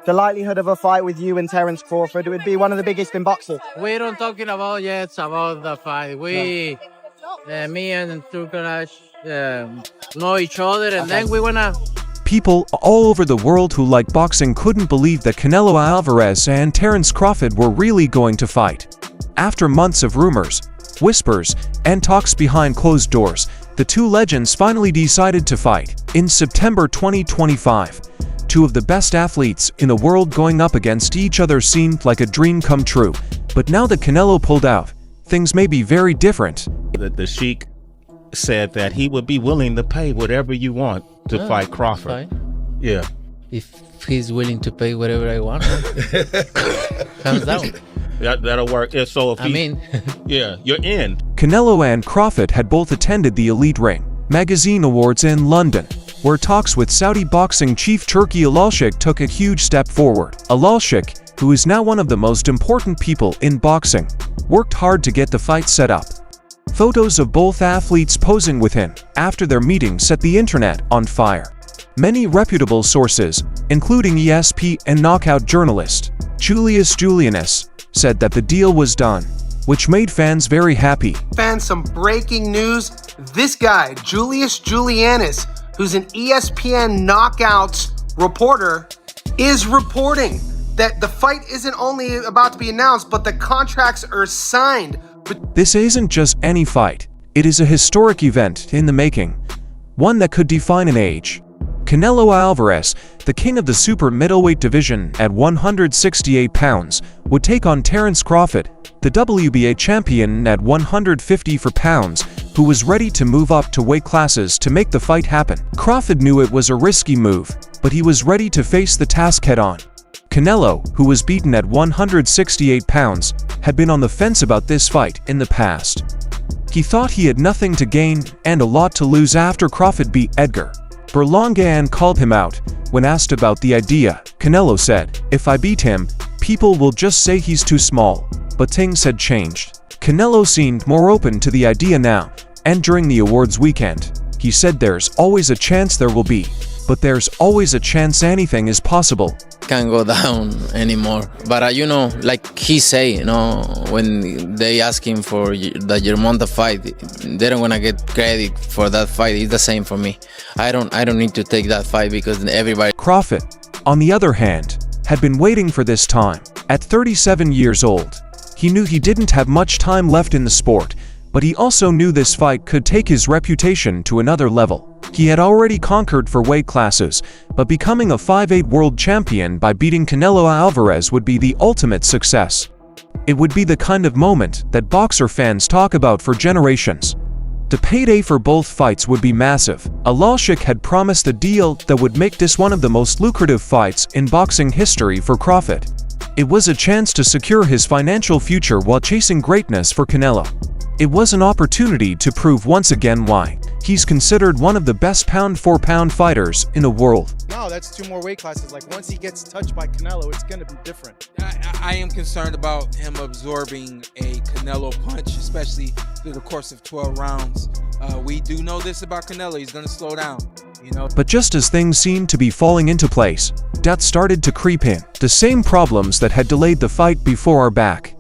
the likelihood of a fight with you and Terence Crawford? It would be one of the biggest in boxing. We don't talking about yet about the fight. Me and Turkanash know each other, and then we wanna. People all over the world who like boxing couldn't believe that Canelo Alvarez and Terence Crawford were really going to fight. After months of rumors, whispers, and talks behind closed doors, the two legends finally decided to fight. In September 2025, two of the best athletes in the world going up against each other seemed like a dream come true. But now that Canelo pulled out, things may be very different. The Sheik said that he would be willing to pay whatever you want to fight Crawford. Fine. Yeah. If he's willing to pay whatever I want, hands down. That'll work. Yeah, so if yeah, you're in. Canelo and Crawford had both attended the Elite Ring Magazine Awards in London, where talks with Saudi boxing chief Turki Alalshikh took a huge step forward. Alalshikh, who is now one of the most important people in boxing, worked hard to get the fight set up. Photos of both athletes posing with him after their meeting set the internet on fire. Many reputable sources, including ESPN and knockout journalist Julius Julianus, said that the deal was done, which made fans very happy. Fans, some breaking news. This guy, Julius Julianus, who's an ESPN Knockouts reporter, is reporting that the fight isn't only about to be announced, but the contracts are signed. This isn't just any fight. It is a historic event in the making, one that could define an age. Canelo Alvarez, the king of the super middleweight division at 168 pounds, would take on Terence Crawford, the WBA champion at 154 pounds, who was ready to move up to weight classes to make the fight happen. Crawford knew it was a risky move, but he was ready to face the task head-on. Canelo, who was beaten at 168 pounds, had been on the fence about this fight in the past. He thought he had nothing to gain and a lot to lose after Crawford beat Edgar Berlanga called him out. When asked about the idea, Canelo said, "If I beat him, people will just say he's too small." But things had changed. Canelo seemed more open to the idea now, and during the awards weekend, he said there's always a chance there will be, but there's always a chance anything is possible. Can't go down anymore. But you know, like he say, you know, when they ask him for the Germonta fight, they don't wanna get credit for that fight. It's the same for me. I don't need to take that fight because everybody. Crawford, on the other hand, had been waiting for this time. At 37 years old, he knew he didn't have much time left in the sport, but he also knew this fight could take his reputation to another level. He had already conquered for weight classes, but becoming a 5'8" world champion by beating Canelo Alvarez would be the ultimate success. It would be the kind of moment that boxer fans talk about for generations. The payday for both fights would be massive. Alalshikh had promised a deal that would make this one of the most lucrative fights in boxing history for Crawford. It was a chance to secure his financial future while chasing greatness for Canelo. It was an opportunity to prove once again why he's considered one of the best pound-for-pound fighters in the world. No, that's 2 more weight classes. Like, once he gets touched by Canelo, it's going to be different. I am concerned about him absorbing a Canelo punch, especially through the course of 12 rounds. We do know this about Canelo. He's going to slow down, you know. But just as things seemed to be falling into place, doubts started to creep in. The same problems that had delayed the fight before are back.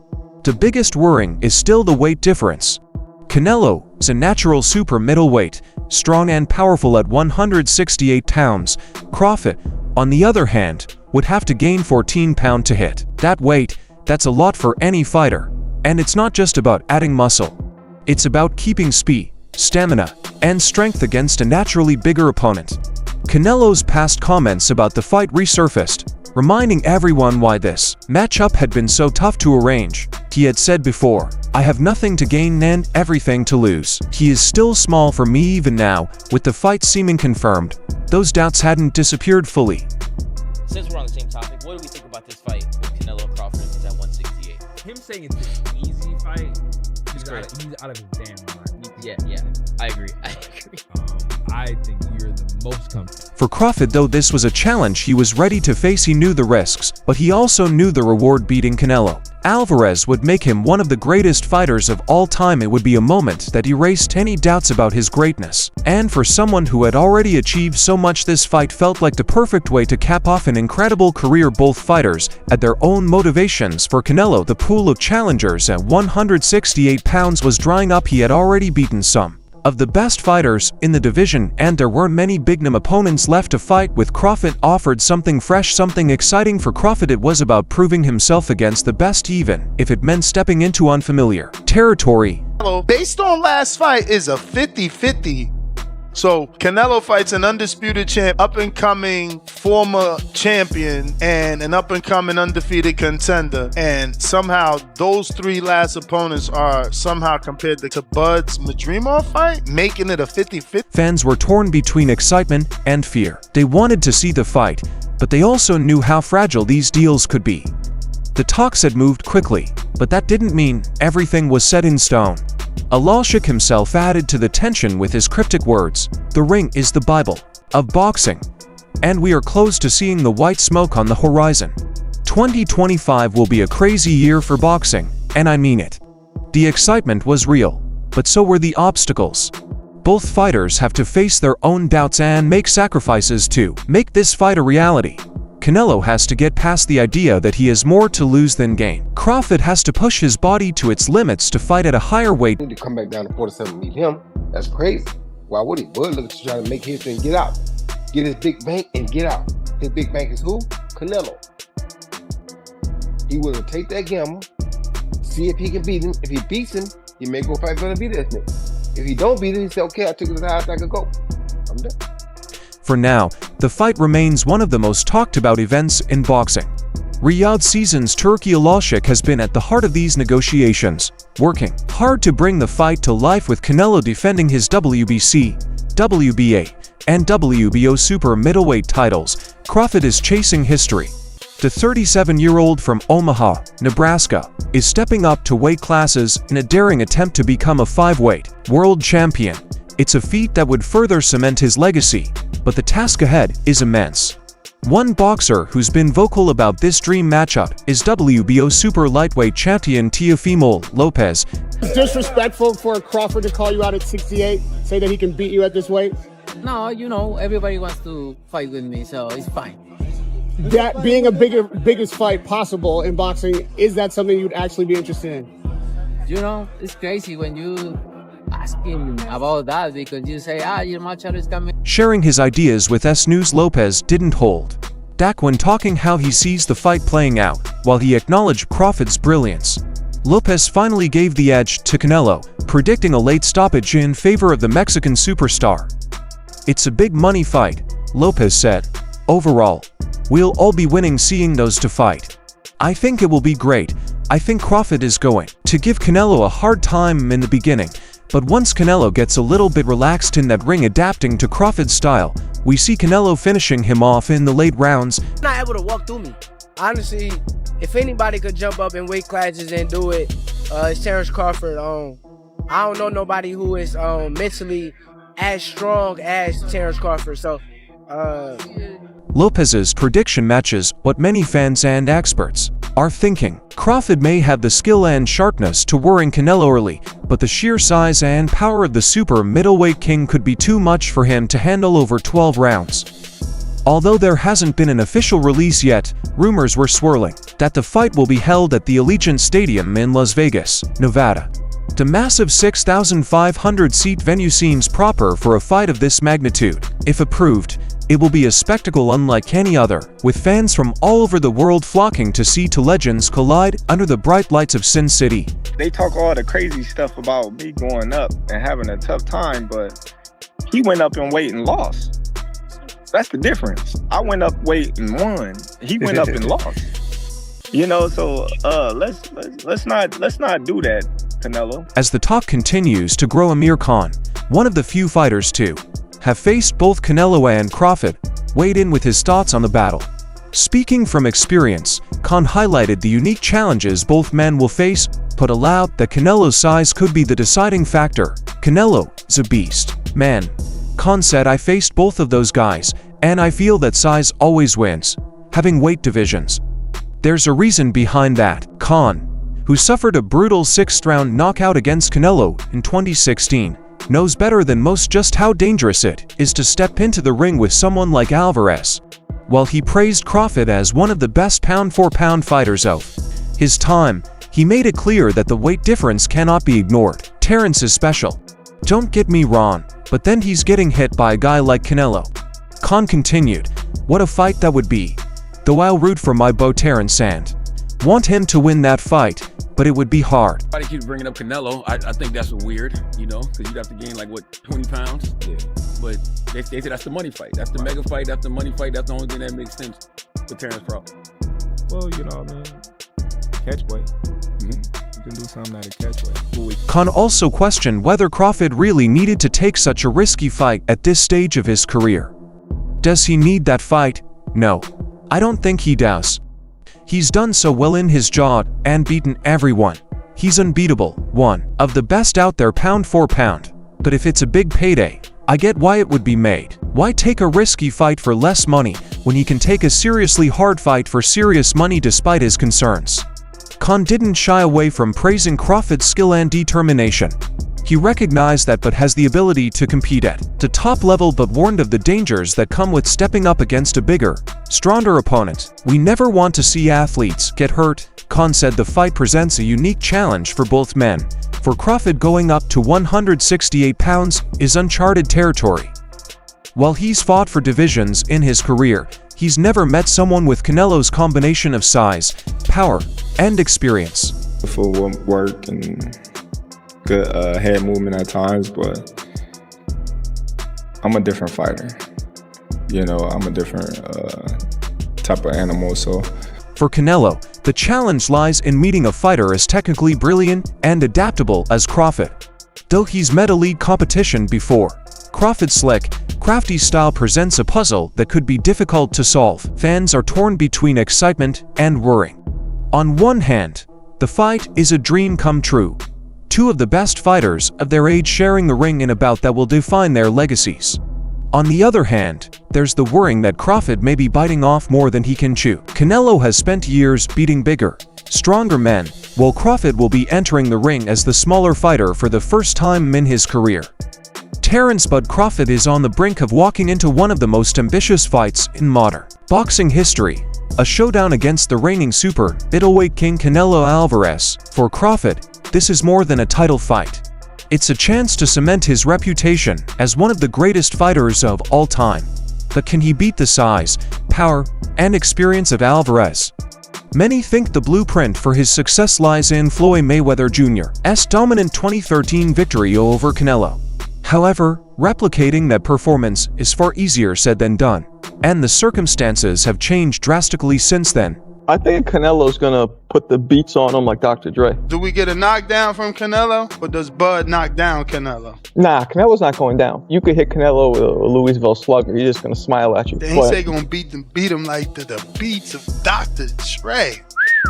The biggest worrying is still the weight difference. Canelo is a natural super middleweight, strong and powerful at 168 pounds. Crawford, on the other hand, would have to gain 14 pounds to hit that weight. That's a lot for any fighter. And it's not just about adding muscle. It's about keeping speed, stamina, and strength against a naturally bigger opponent. Canelo's past comments about the fight resurfaced, reminding everyone why this matchup had been so tough to arrange. He had said before, "I have nothing to gain and everything to lose." He is still small for me even now, with the fight seeming confirmed. Those doubts hadn't disappeared fully. Since we're on the same topic, what do we think about this fight with Canelo and Crawford at 168? Him saying it's an easy fight, He's great. He's out of his damn mind. Yeah, I agree. I think you're the most comfortable. For Crawford, though this was a challenge he was ready to face, he knew the risks, but he also knew the reward. Beating Canelo Alvarez would make him one of the greatest fighters of all time. It would be a moment that erased any doubts about his greatness. And for someone who had already achieved so much, this fight felt like the perfect way to cap off an incredible career. Both fighters had their own motivations. For Canelo, the pool of challengers at 168 pounds was drying up. He had already beaten some of the best fighters in the division, and there weren't many big-name opponents left to fight with. Crawford offered something fresh, something exciting. For Crawford, it was about proving himself against the best, even if it meant stepping into unfamiliar territory. Based on last fight, is a 50-50. So Canelo fights an undisputed champ, up-and-coming former champion, and an up-and-coming undefeated contender. And somehow those three last opponents are somehow compared to Bud's Madrimov fight, making it a 50-50. Fans were torn between excitement and fear. They wanted to see the fight, but they also knew how fragile these deals could be. The talks had moved quickly, but that didn't mean everything was set in stone. Alashik himself added to the tension with his cryptic words, "The ring is the Bible of boxing, and we are close to seeing the white smoke on the horizon." 2025 will be a crazy year for boxing, and I mean it. The excitement was real, but so were the obstacles. Both fighters have to face their own doubts and make sacrifices to make this fight a reality. Canelo has to get past the idea that he has more to lose than gain. Crawford has to push his body to its limits to fight at a higher weight. To come back down to 47 and meet him, that's crazy. Why would he? Bud looks to try to make history and get out. Get his big bank and get out. His big bank is who? Canelo. He will take that gamble, see if he can beat him. If he beats him, he may go fight for the beat next. If he don't beat him, he say, okay, I took it as high as I could go. I'm done. For now, the fight remains one of the most talked about events in boxing. Riyadh Seasons Turkey. Alashik has been at the heart of these negotiations, working hard to bring the fight to life, with Canelo defending his WBC, WBA, and WBO super middleweight titles. Crawford is chasing history. The 37-year-old from Omaha, Nebraska, is stepping up to weight classes in a daring attempt to become a five-weight world champion. It's a feat that would further cement his legacy, but the task ahead is immense. One boxer who's been vocal about this dream matchup is WBO super lightweight champion Teofimo Lopez. It's disrespectful for Crawford to call you out at 68, say that he can beat you at this weight. No, you know, everybody wants to fight with me, so it's fine. That being a biggest fight possible in boxing, is that something you'd actually be interested in? You know, it's crazy when you ask him about that, because you say, your matchup is coming. Sharing his ideas with S News, Lopez didn't hold back when talking how he sees the fight playing out. While he acknowledged Crawford's brilliance, Lopez finally gave the edge to Canelo, predicting a late stoppage in favor of the Mexican superstar. "It's a big money fight," Lopez said. "Overall, we'll all be winning seeing those two fight. I think it will be great. I think Crawford is going to give Canelo a hard time in the beginning, but once Canelo gets a little bit relaxed in that ring, adapting to Crawford's style, we see Canelo finishing him off in the late rounds." Not able to walk through me. Honestly, if anybody could jump up in weight classes and do it, it's Terence Crawford. I don't know nobody who is mentally as strong as Terence Crawford. So, Lopez's prediction matches what many fans and experts are thinking. Crawford may have the skill and sharpness to worry Canelo early, but the sheer size and power of the super middleweight king could be too much for him to handle over 12 rounds. Although there hasn't been an official release yet, rumors were swirling that the fight will be held at the Allegiant Stadium in Las Vegas, Nevada. The massive 6,500-seat venue seems proper for a fight of this magnitude. If approved, it will be a spectacle unlike any other, with fans from all over the world flocking to see two legends collide under the bright lights of Sin City. They talk all the crazy stuff about me going up and having a tough time, but he went up in weight and lost. That's the difference. I went up weight and won. He went up and lost. You know, so let's not do that, Canelo. As the talk continues to grow, Amir Khan, one of the few fighters to have faced both Canelo and Crawford, weighed in with his thoughts on the battle. Speaking from experience, Khan highlighted the unique challenges both men will face, but allowed that Canelo's size could be the deciding factor. "Canelo is a beast, man. Khan said, "I faced both of those guys, and I feel that size always wins, having weight divisions. There's a reason behind that." Khan, who suffered a brutal 6th-round knockout against Canelo in 2016, knows better than most just how dangerous it is to step into the ring with someone like Alvarez. While he praised Crawford as one of the best pound-for-pound fighters of his time, he made it clear that the weight difference cannot be ignored. Terence is special. Don't get me wrong, but then he's getting hit by a guy like Canelo. Khan continued, "What a fight that would be. Though I'll root for my boy Terence and want him to win that fight, but it would be hard." Everybody keeps bringing up Canelo. I think that's weird, you know, because you'd have to gain like, what, 20 pounds? Yeah. But they say that's the money fight. That's the mega fight. That's the money fight. That's the only thing that makes sense for Terence Crawford. Well, you know, I mean, catch weight. You can do something at a catch weight. Khan also questioned whether Crawford really needed to take such a risky fight at this stage of his career. Does he need that fight? No. I don't think he does. He's done so well in his job and beaten everyone. He's unbeatable, one of the best out there pound for pound. But if it's a big payday, I get why it would be made. Why take a risky fight for less money when he can take a seriously hard fight for serious money despite his concerns? Khan didn't shy away from praising Crawford's skill and determination. He recognized that but has the ability to compete at the top level, but warned of the dangers that come with stepping up against a bigger, stronger opponent. "We never want to see athletes get hurt." Khan said the fight presents a unique challenge for both men. For Crawford, going up to 168 pounds is uncharted territory. While he's fought for divisions in his career, he's never met someone with Canelo's combination of size, power, and experience. For work and good head movement at times, but I'm a different fighter. You know, I'm a different type of animal, so. For Canelo, the challenge lies in meeting a fighter as technically brilliant and adaptable as Crawford. Though he's met elite competition before, Crawford's slick, crafty style presents a puzzle that could be difficult to solve. Fans are torn between excitement and worry. On one hand, the fight is a dream come true. Two of the best fighters of their age sharing the ring in a bout that will define their legacies. On the other hand, there's the worrying that Crawford may be biting off more than he can chew. Canelo has spent years beating bigger, stronger men, while Crawford will be entering the ring as the smaller fighter for the first time in his career. Terence Bud Crawford is on the brink of walking into one of the most ambitious fights in modern boxing history, a showdown against the reigning super middleweight king Canelo Alvarez. For Crawford, this is more than a title fight. It's a chance to cement his reputation as one of the greatest fighters of all time. But can he beat the size, power, and experience of Alvarez? Many think the blueprint for his success lies in Floyd Mayweather Jr.'s dominant 2013 victory over Canelo. However, replicating that performance is far easier said than done, and the circumstances have changed drastically since then. I think Canelo's gonna put the beats on him like Dr. Dre. Do we get a knockdown from Canelo, or does Bud knock down Canelo? Nah, Canelo's not going down. You could hit Canelo with a Louisville slugger. He's just gonna smile at you. They ain't say gonna beat him like the beats of Dr. Dre.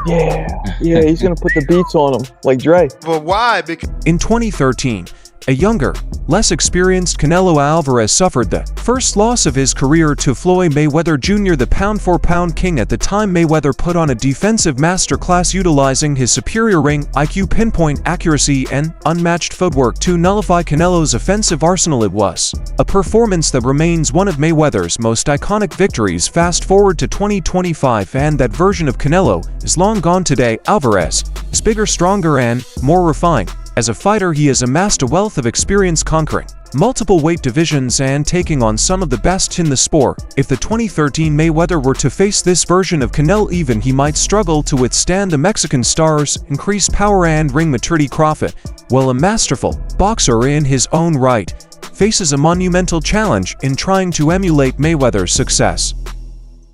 Yeah, he's gonna put the beats on him like Dre. But why? Because in 2013, a younger, less experienced Canelo Alvarez suffered the first loss of his career to Floyd Mayweather Jr., the pound-for-pound king. At the time, Mayweather put on a defensive masterclass utilizing his superior ring IQ, pinpoint accuracy, and unmatched footwork to nullify Canelo's offensive arsenal. It was a performance that remains one of Mayweather's most iconic victories. Fast forward to 2025, and that version of Canelo is long gone today. Alvarez is bigger, stronger, and more refined. As a fighter, he has amassed a wealth of experience conquering multiple weight divisions and taking on some of the best in the sport. If the 2013 Mayweather were to face this version of Canelo, even he might struggle to withstand the Mexican star's increased power and ring maturity. Crawford, while a masterful boxer in his own right, faces a monumental challenge in trying to emulate Mayweather's success.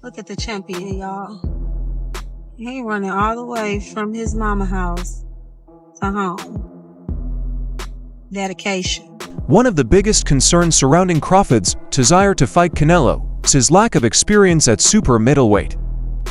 Look at the champion, y'all. He running all the way from his mama house to home. Dedication. One of the biggest concerns surrounding Crawford's desire to fight Canelo is his lack of experience at super middleweight.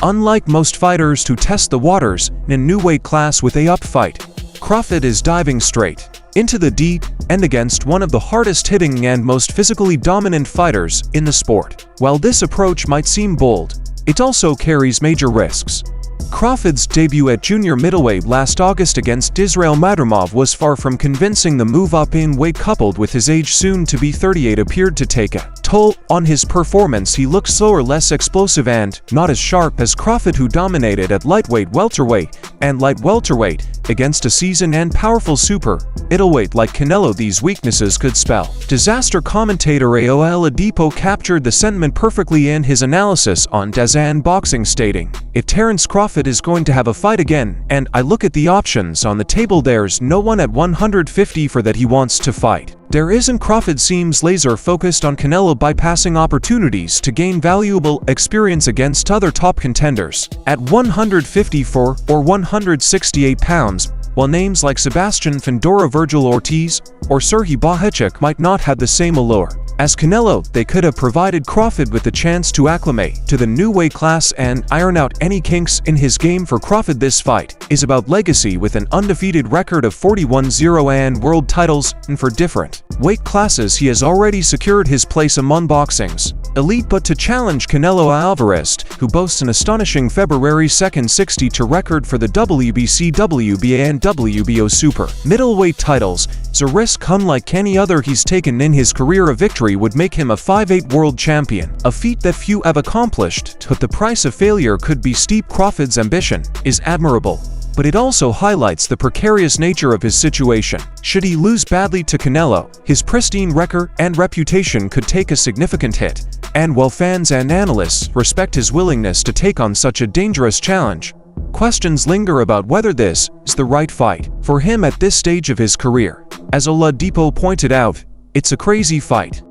Unlike most fighters who test the waters in a new weight class with a up fight, Crawford is diving straight into the deep and against one of the hardest-hitting and most physically dominant fighters in the sport. While this approach might seem bold, it also carries major risks. Crawford's debut at junior middleweight last August against Israil Madrimov was far from convincing. The move up in weight coupled with his age soon to be 38 appeared to take a toll on his performance. He looked slower, less explosive and not as sharp as Crawford, who dominated at lightweight, welterweight, and light welterweight against a seasoned and powerful super middleweight like Canelo. These weaknesses could spell disaster. Commentator Aol Adipo captured the sentiment perfectly in his analysis on DAZN Boxing, stating, "If Terence Crawford is going to have a fight again, and I look at the options on the table, there's no one at 150 for that he wants to fight. There isn't. Crawford seems laser focused on Canelo, bypassing opportunities to gain valuable experience against other top contenders at 154 or 168 pounds, while names like Sebastian Fundora, Virgil Ortiz, or Serhii Bohechuk might not have the same allure as Canelo. They could have provided Crawford with the chance to acclimate to the new weight class and iron out any kinks in his game. For Crawford, this fight is about legacy, with an undefeated record of 41-0 and world titles, and for different weight classes he has already secured his place among boxing's elite. But to challenge Canelo Alvarez, who boasts an astonishing February 2nd 62 record for the WBC, WBA and WBO super middleweight titles, is a risk unlike any other he's taken in his career. A victory would make him a 5'8" world champion, a feat that few have accomplished, but the price of failure could be steep. Crawford's ambition is admirable, but it also highlights the precarious nature of his situation. Should he lose badly to Canelo, his pristine record and reputation could take a significant hit. And while fans and analysts respect his willingness to take on such a dangerous challenge, questions linger about whether this is the right fight for him at this stage of his career. As Oladipo pointed out, it's a crazy fight.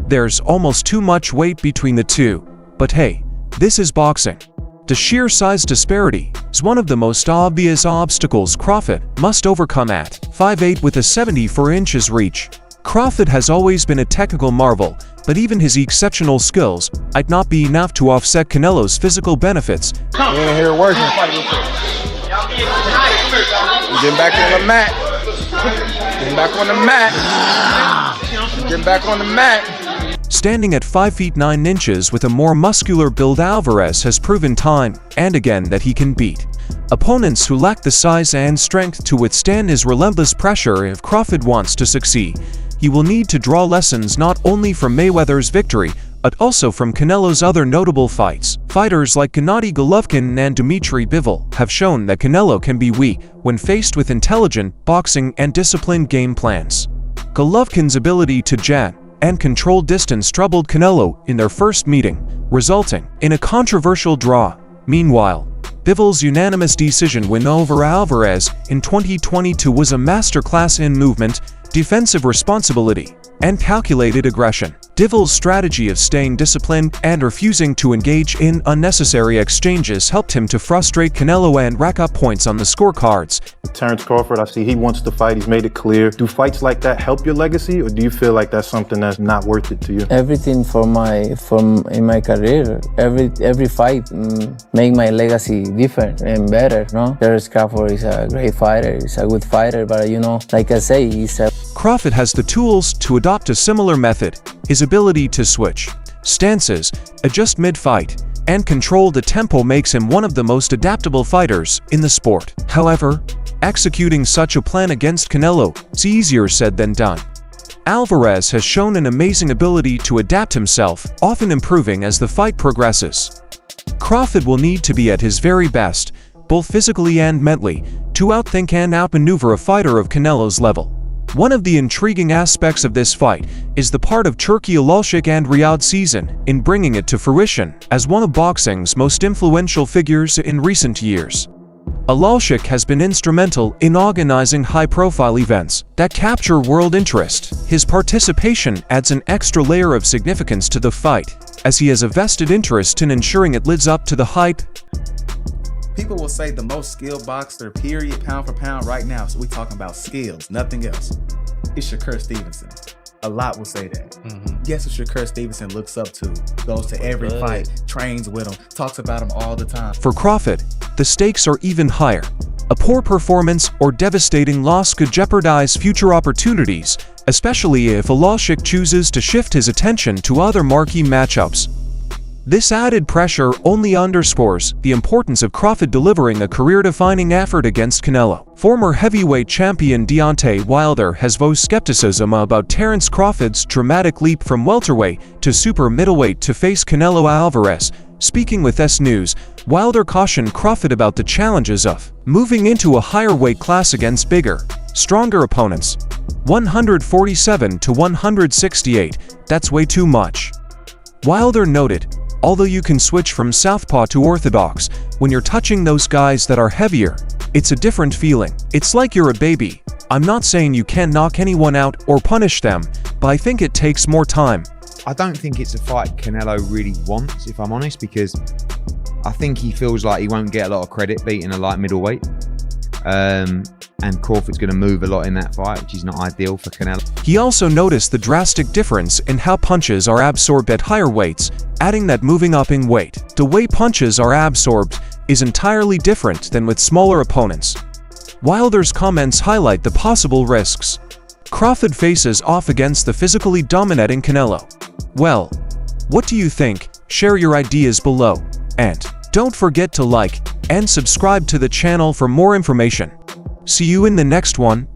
There's almost too much weight between the two. But hey, this is boxing. The sheer size disparity is one of the most obvious obstacles Crawford must overcome at 5'8" with a 74 inches reach. Crawford has always been a technical marvel, but even his exceptional skills might not be enough to offset Canelo's physical benefits. We in here working. Getting back on the mat. Getting back on the mat. Getting back on the mat. Standing at 5 feet 9 inches with a more muscular build, Alvarez has proven time and again that he can beat opponents who lack the size and strength to withstand his relentless pressure. If Crawford wants to succeed, he will need to draw lessons not only from Mayweather's victory, but also from Canelo's other notable fights. Fighters like Gennady Golovkin and Dmitry Bivol have shown that Canelo can be weak when faced with intelligent boxing and disciplined game plans. Golovkin's ability to jab and control distance troubled Canelo in their first meeting, resulting in a controversial draw. Meanwhile, Bivol's unanimous decision win over Alvarez in 2022 was a masterclass in movement, defensive responsibility, and calculated aggression. Bivol's strategy of staying disciplined and refusing to engage in unnecessary exchanges helped him to frustrate Canelo and rack up points on the scorecards. Terence Crawford, I see he wants to fight. He's made it clear. Do fights like that help your legacy, or do you feel like that's something that's not worth it to you? Everything in my career, every fight make my legacy different and better. No, Terence Crawford is a great fighter. He's a good fighter, but like I say, he's a. Crawford has the tools to adopt a similar method. His ability to switch stances, adjust mid-fight, and control the tempo makes him one of the most adaptable fighters in the sport. However, executing such a plan against Canelo is easier said than done. Alvarez has shown an amazing ability to adapt himself, often improving as the fight progresses. Crawford will need to be at his very best, both physically and mentally, to outthink and outmaneuver a fighter of Canelo's level. One of the intriguing aspects of this fight is the part of Turki Alalshik and Riyadh season in bringing it to fruition as one of boxing's most influential figures in recent years. Alalshik has been instrumental in organizing high-profile events that capture world interest. His participation adds an extra layer of significance to the fight, as he has a vested interest in ensuring it lives up to the hype. People will say the most skilled boxer, period, pound for pound right now. So we're talking about skills, nothing else. It's Shakur Stevenson. A lot will say that. Guess who Shakur Stevenson looks up to? Goes to every fight, trains with him, talks about him all the time. For Crawford, the stakes are even higher. A poor performance or devastating loss could jeopardize future opportunities, especially if Alashik chooses to shift his attention to other marquee matchups. This added pressure only underscores the importance of Crawford delivering a career-defining effort against Canelo. Former heavyweight champion Deontay Wilder has voiced skepticism about Terence Crawford's dramatic leap from welterweight to super middleweight to face Canelo Alvarez. Speaking with S News, Wilder cautioned Crawford about the challenges of moving into a higher weight class against bigger, stronger opponents. 147 to 168, that's way too much. Wilder noted, although you can switch from southpaw to orthodox, when you're touching those guys that are heavier, it's a different feeling. It's like you're a baby. I'm not saying you can't knock anyone out or punish them, but I think it takes more time. I don't think it's a fight Canelo really wants, if I'm honest, because I think he feels like he won't get a lot of credit beating a light middleweight. And Crawford's going to move a lot in that fight, which is not ideal for Canelo. He also noticed the drastic difference in how punches are absorbed at higher weights, adding that moving up in weight, the way punches are absorbed is entirely different than with smaller opponents. Wilder's comments highlight the possible risks. Crawford faces off against the physically dominating Canelo. Well, what do you think? Share your ideas below. And don't forget to like and subscribe to the channel for more information. See you in the next one.